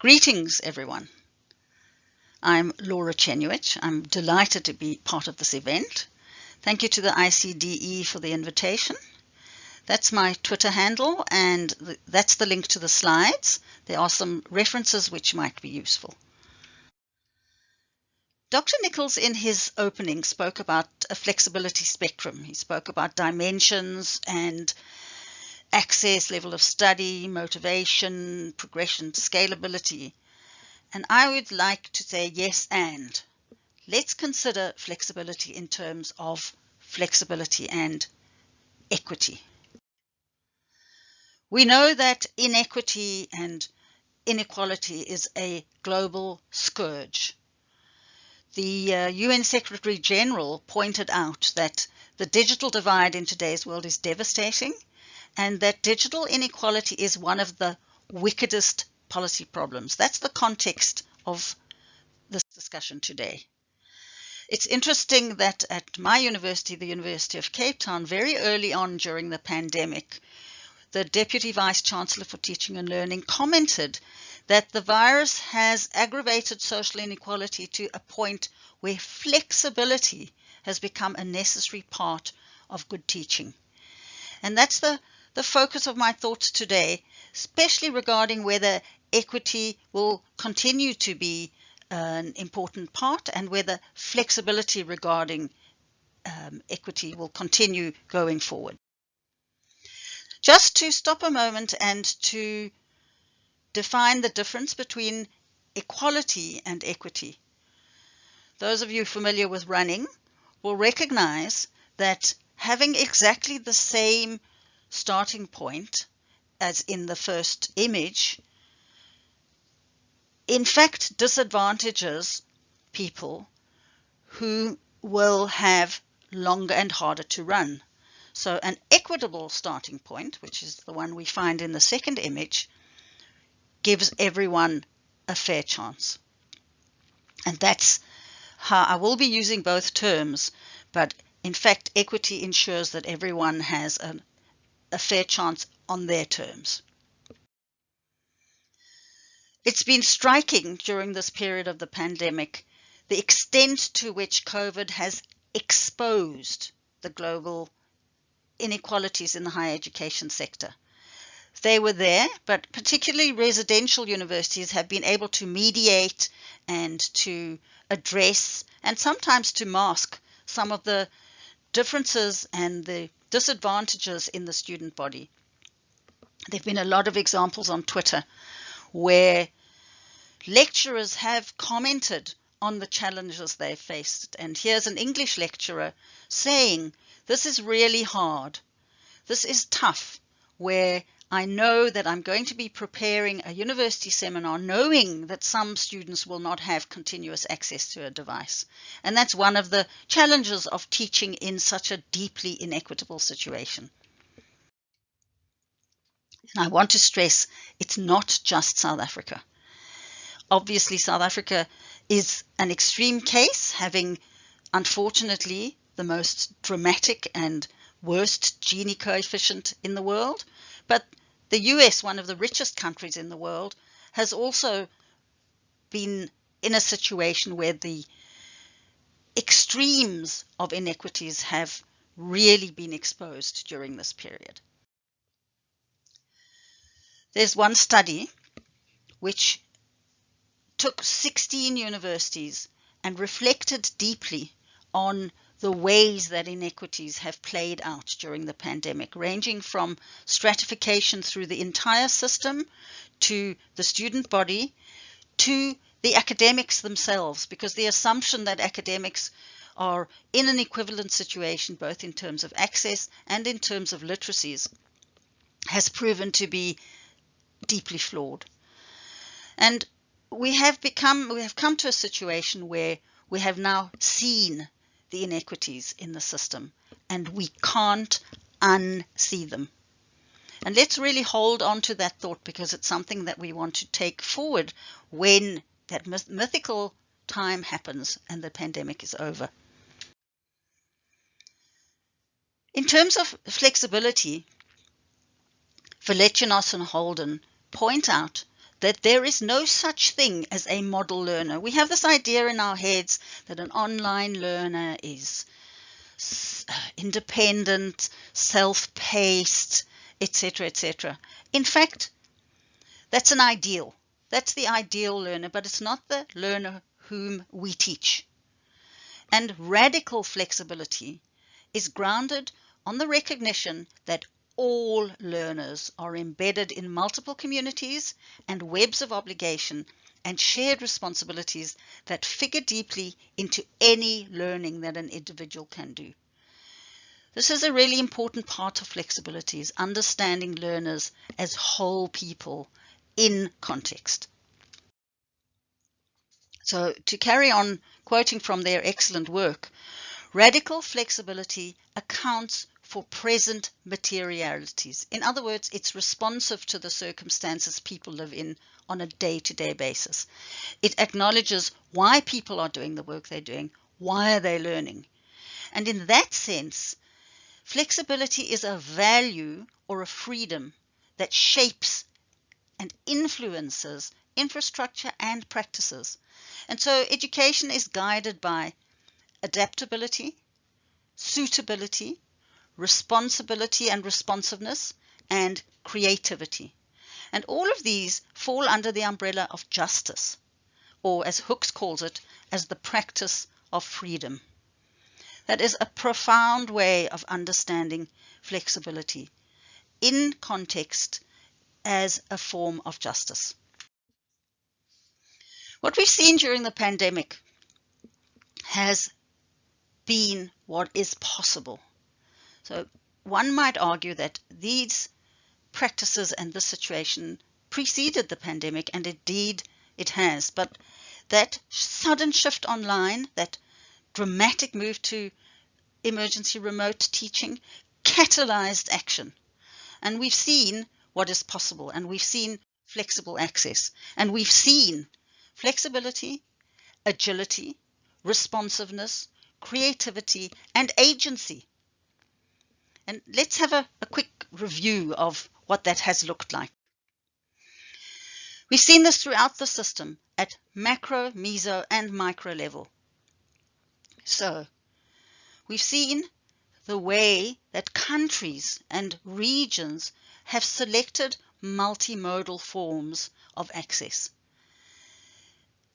Greetings, everyone. I'm Laura Czerniewicz. I'm delighted to be part of this event. Thank you to the ICDE for the invitation. That's my Twitter handle, and that's the link to the slides. There are some references which might be useful. Dr. Nichols, in his opening, spoke about a flexibility spectrum. He spoke about dimensions and access, level of study, motivation, progression, scalability. And I would like to say yes, and let's consider flexibility in terms of flexibility and equity. We know that inequity and inequality is a global scourge. The UN Secretary General pointed out that the digital divide in today's world is devastating, and that digital inequality is one of the wickedest policy problems. That's the context of this discussion today. It's interesting that at my university, the University of Cape Town, very early on during the pandemic, the Deputy Vice Chancellor for Teaching and Learning commented that the virus has aggravated social inequality to a point where flexibility has become a necessary part of good teaching. And that's the focus of my thoughts today, especially regarding whether equity will continue to be an important part and whether flexibility regarding equity will continue going forward. Just to stop a moment and to define the difference between equality and equity. Those of you familiar with running will recognize that having exactly the same starting point as in the first image, in fact, disadvantages people who will have longer and harder to run. So an equitable starting point, which is the one we find in the second image, gives everyone a fair chance. And that's how I will be using both terms, but in fact, equity ensures that everyone has a fair chance on their terms. It's been striking during this period of the pandemic, the extent to which COVID has exposed the global inequalities in the higher education sector. They were there, but particularly residential universities have been able to mediate and to address and sometimes to mask some of the differences and the disadvantages in the student body. There have been a lot of examples on Twitter where lecturers have commented on the challenges they faced. And here's an English lecturer saying, "This is really hard. This is tough, where I know that I'm going to be preparing a university seminar knowing that some students will not have continuous access to a device." And that's one of the challenges of teaching in such a deeply inequitable situation. And I want to stress, it's not just South Africa. Obviously, South Africa is an extreme case, having, unfortunately, the most dramatic and worst Gini coefficient in the world. But the US, one of the richest countries in the world, has also been in a situation where the extremes of inequities have really been exposed during this period. There's one study which took 16 universities and reflected deeply on the ways that inequities have played out during the pandemic, ranging from stratification through the entire system to the student body to the academics themselves, because the assumption that academics are in an equivalent situation both in terms of access and in terms of literacies has proven to be deeply flawed. And we have come to a situation where we have now seen the inequities in the system, and we can't unsee them. And let's really hold on to that thought, because it's something that we want to take forward when that mythical time happens and the pandemic is over. In terms of flexibility, Valenciunas and Holden point out that there is no such thing as a model learner. We have this idea in our heads that an online learner is independent, self-paced, etc., etc. In fact, that's an ideal. That's the ideal learner, but it's not the learner whom we teach. And radical flexibility is grounded on the recognition that all learners are embedded in multiple communities and webs of obligation and shared responsibilities that figure deeply into any learning that an individual can do. This is a really important part of flexibility, is understanding learners as whole people in context. So to carry on quoting from their excellent work, radical flexibility accounts for present materialities. In other words, it's responsive to the circumstances people live in on a day-to-day basis. It acknowledges why people are doing the work they're doing, why are they learning. And in that sense, flexibility is a value or a freedom that shapes and influences infrastructure and practices. And so education is guided by adaptability, suitability, responsibility and responsiveness, and creativity. And all of these fall under the umbrella of justice, or as Hooks calls it, as the practice of freedom. That is a profound way of understanding flexibility in context as a form of justice. What we've seen during the pandemic has been what is possible. So one might argue that these practices and this situation preceded the pandemic, and indeed it has, but that sudden shift online, that dramatic move to emergency remote teaching, catalyzed action. And we've seen what is possible, and we've seen flexible access, and we've seen flexibility, agility, responsiveness, creativity, and agency. And let's have a quick review of what that has looked like. We've seen this throughout the system at macro, meso, and micro level. So we've seen the way that countries and regions have selected multimodal forms of access.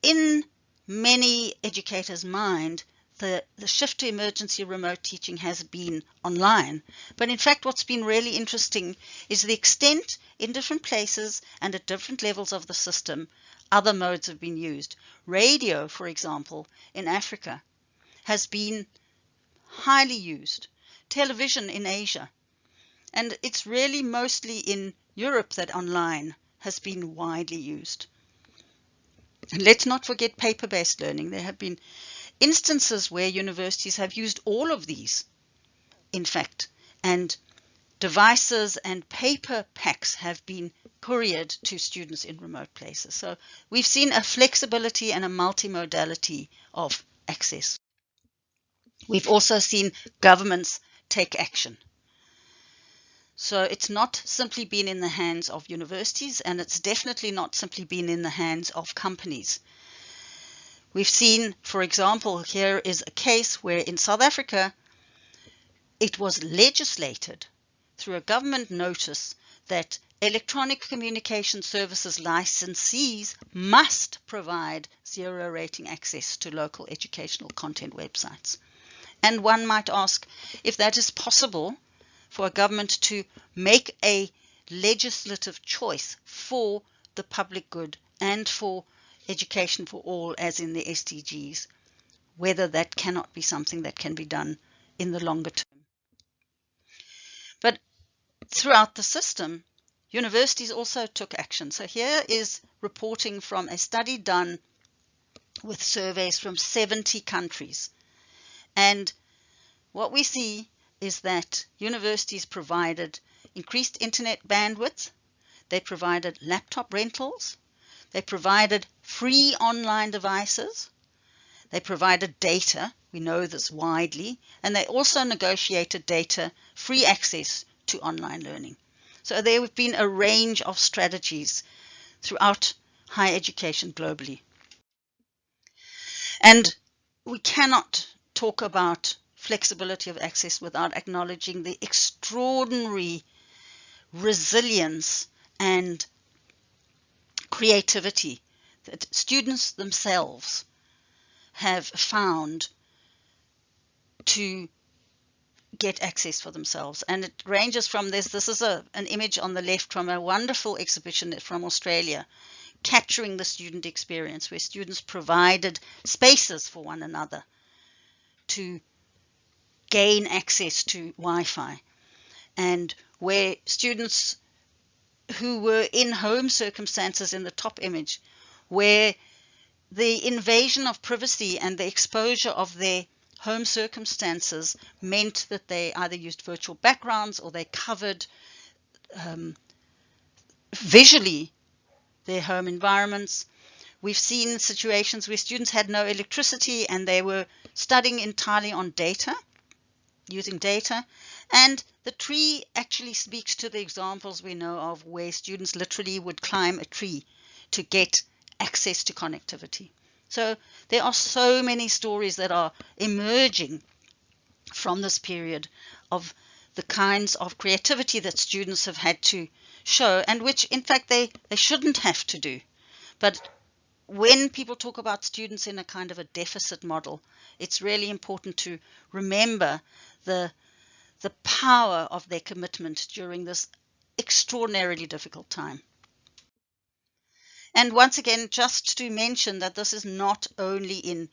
In many educators' mind, the shift to emergency remote teaching has been online. But in fact, what's been really interesting is the extent in different places and at different levels of the system, other modes have been used. Radio, for example, in Africa has been highly used. Television in Asia. And it's really mostly in Europe that online has been widely used. And let's not forget paper-based learning. There have been instances where universities have used all of these, in fact, and devices and paper packs have been couriered to students in remote places. So we've seen a flexibility and a multimodality of access. We've also seen governments take action. So it's not simply been in the hands of universities, and it's definitely not simply been in the hands of companies. We've seen, for example, here is a case where in South Africa it was legislated through a government notice that electronic communication services licensees must provide zero rating access to local educational content websites. And one might ask if that is possible for a government to make a legislative choice for the public good and for education for all, as in the SDGs, whether that cannot be something that can be done in the longer term. But throughout the system, universities also took action. So here is reporting from a study done with surveys from 70 countries. And what we see is that universities provided increased internet bandwidth, they provided laptop rentals, they provided free online devices, they provided data, we know this widely, and they also negotiated data free access to online learning. So there have been a range of strategies throughout higher education globally. And we cannot talk about flexibility of access without acknowledging the extraordinary resilience and creativity that students themselves have found to get access for themselves. And it ranges from this is an image on the left from a wonderful exhibition from Australia, capturing the student experience, where students provided spaces for one another to gain access to Wi-Fi, and where students who were in home circumstances in the top image, where the invasion of privacy and the exposure of their home circumstances meant that they either used virtual backgrounds or they covered visually their home environments. We've seen situations where students had no electricity and they were studying entirely on data, using data. And the tree actually speaks to the examples we know of where students literally would climb a tree to get access to connectivity. So there are so many stories that are emerging from this period of the kinds of creativity that students have had to show, and which in fact they shouldn't have to do. But when people talk about students in a kind of a deficit model, it's really important to remember the power of their commitment during this extraordinarily difficult time. And once again, just to mention that this is not only in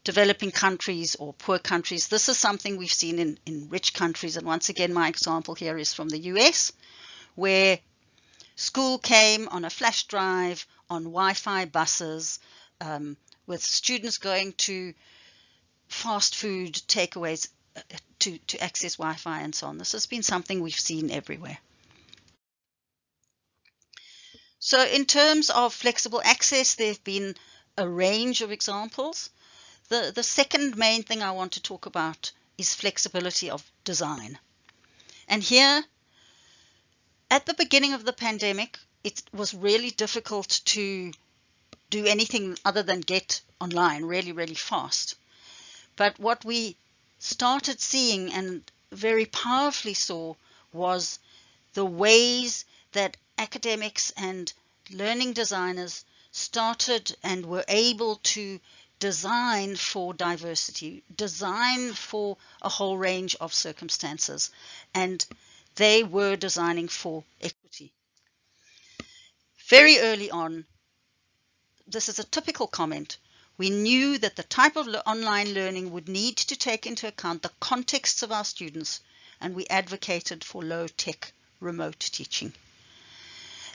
developing countries or poor countries. This is something we've seen in rich countries. And once again, my example here is from the US, where school came on a flash drive, on Wi-Fi buses, with students going to fast food takeaways to access Wi-Fi and so on. This has been something we've seen everywhere. So in terms of flexible access, there have been a range of examples. The second main thing I want to talk about is flexibility of design. And here, at the beginning of the pandemic, it was really difficult to do anything other than get online really, really fast. But what we started seeing and very powerfully saw was the ways that academics and learning designers started and were able to design for diversity, design for a whole range of circumstances, and they were designing for equity. Very early on, this is a typical comment, we knew that the type of online learning would need to take into account the contexts of our students, and we advocated for low-tech remote teaching.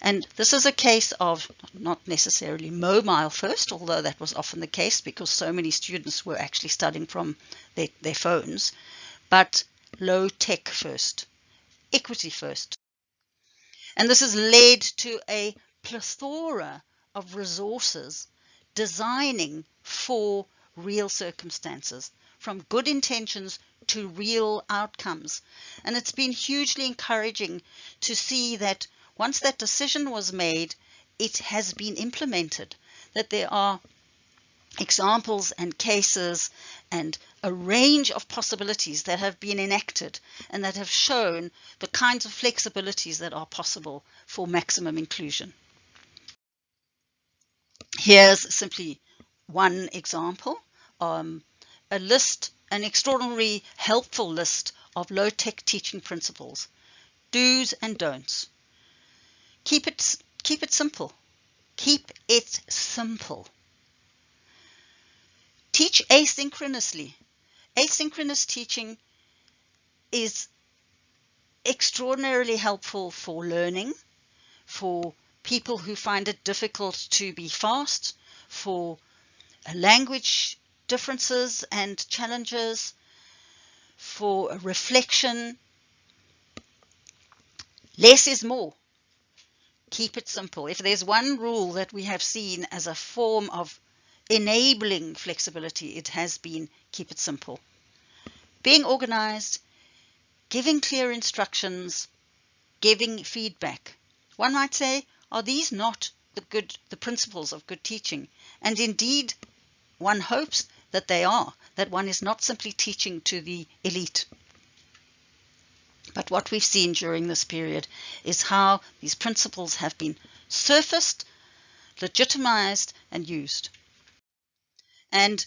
And this is a case of not necessarily mobile first, although that was often the case because so many students were actually studying from their phones, but low tech first, equity first. And this has led to a plethora of resources designing for real circumstances, from good intentions to real outcomes. And it's been hugely encouraging to see that once that decision was made, it has been implemented, that there are examples and cases and a range of possibilities that have been enacted and that have shown the kinds of flexibilities that are possible for maximum inclusion. Here's simply one example, a list, an extraordinarily helpful list of low-tech teaching principles, do's and don'ts. Keep it simple. Keep it simple. Teach asynchronously. Asynchronous teaching is extraordinarily helpful for learning, for people who find it difficult to be fast, for language differences and challenges, for reflection. Less is more. Keep it simple. If there's one rule that we have seen as a form of enabling flexibility, it has been keep it simple. Being organized, giving clear instructions, giving feedback. One might say, are these not the principles of good teaching? And indeed, one hopes that they are, that one is not simply teaching to the elite. But what we've seen during this period is how these principles have been surfaced, legitimized, and used. And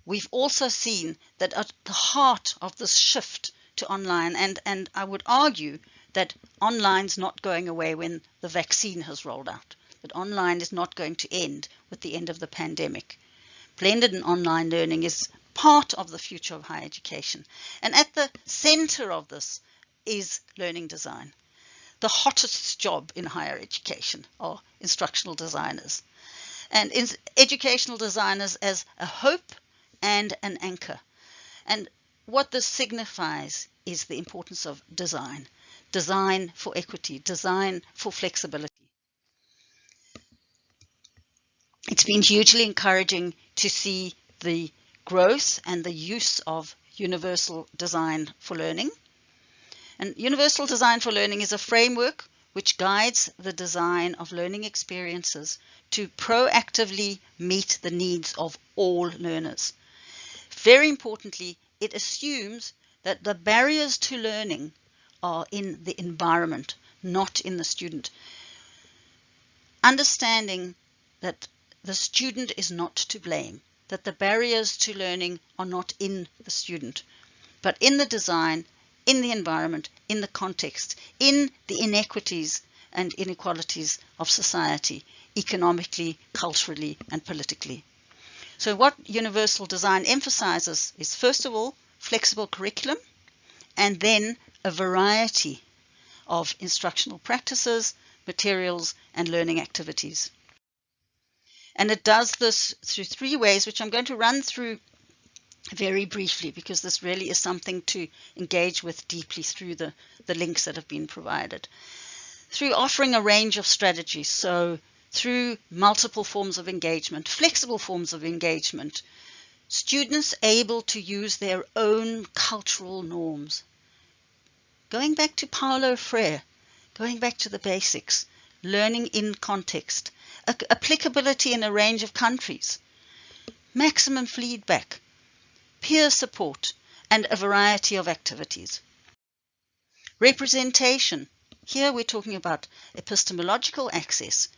we've also seen that at the heart of this shift to online, and I would argue that online's not going away when the vaccine has rolled out, that online is not going to end with the end of the pandemic. Blended and online learning is part of the future of higher education. And at the center of this is learning design. The hottest job in higher education are instructional designers. And educational designers as a hope and an anchor. And what this signifies is the importance of design. Design for equity, design for flexibility. It's been hugely encouraging to see the growth and the use of universal design for learning. And universal design for learning is a framework which guides the design of learning experiences to proactively meet the needs of all learners. Very importantly, it assumes that the barriers to learning are in the environment, not in the student. Understanding that the student is not to blame, that the barriers to learning are not in the student, but in the design, in the environment, in the context, in the inequities and inequalities of society, economically, culturally, and politically. So what universal design emphasizes is, first of all, flexible curriculum, and then a variety of instructional practices, materials, and learning activities. And it does this through three ways, which I'm going to run through very briefly, because this really is something to engage with deeply through the links that have been provided. Through offering a range of strategies, so through multiple forms of engagement, flexible forms of engagement, students able to use their own cultural norms. Going back to Paulo Freire, going back to the basics, learning in context, applicability in a range of countries, maximum feedback, peer support, and a variety of activities. Representation. Here we're talking about epistemological access.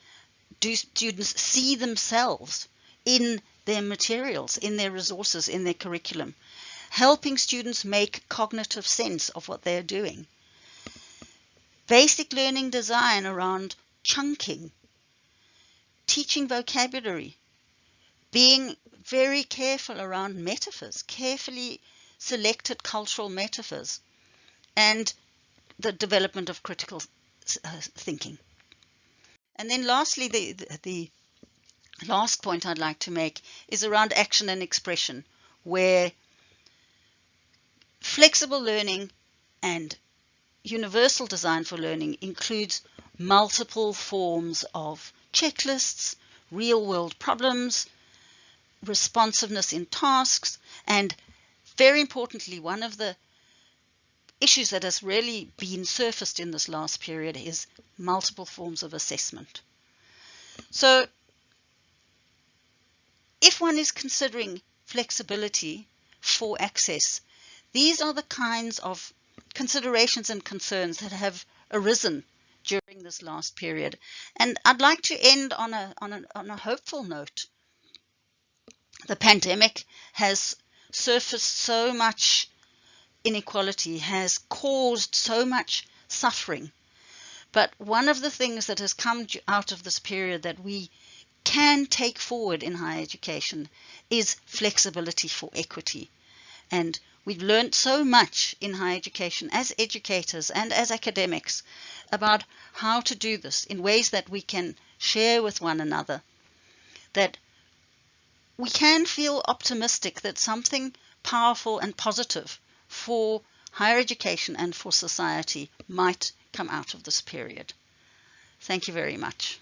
Do students see themselves in their materials, in their resources, in their curriculum? Helping students make cognitive sense of what they're doing. Basic learning design around chunking, teaching vocabulary, being very careful around metaphors, carefully selected cultural metaphors, and the development of critical thinking. And then lastly, the last point I'd like to make is around action and expression, where flexible learning and universal design for learning includes multiple forms of checklists, real-world problems, responsiveness in tasks, and very importantly, one of the issues that has really been surfaced in this last period is multiple forms of assessment. So if one is considering flexibility for access, these are the kinds of considerations and concerns that have arisen during this last period. And I'd like to end on a hopeful note. The pandemic has surfaced so much inequality, has caused so much suffering. But one of the things that has come out of this period that we can take forward in higher education is flexibility for equity. And we've learned so much in higher education as educators and as academics about how to do this in ways that we can share with one another, that we can feel optimistic that something powerful and positive for higher education and for society might come out of this period. Thank you very much.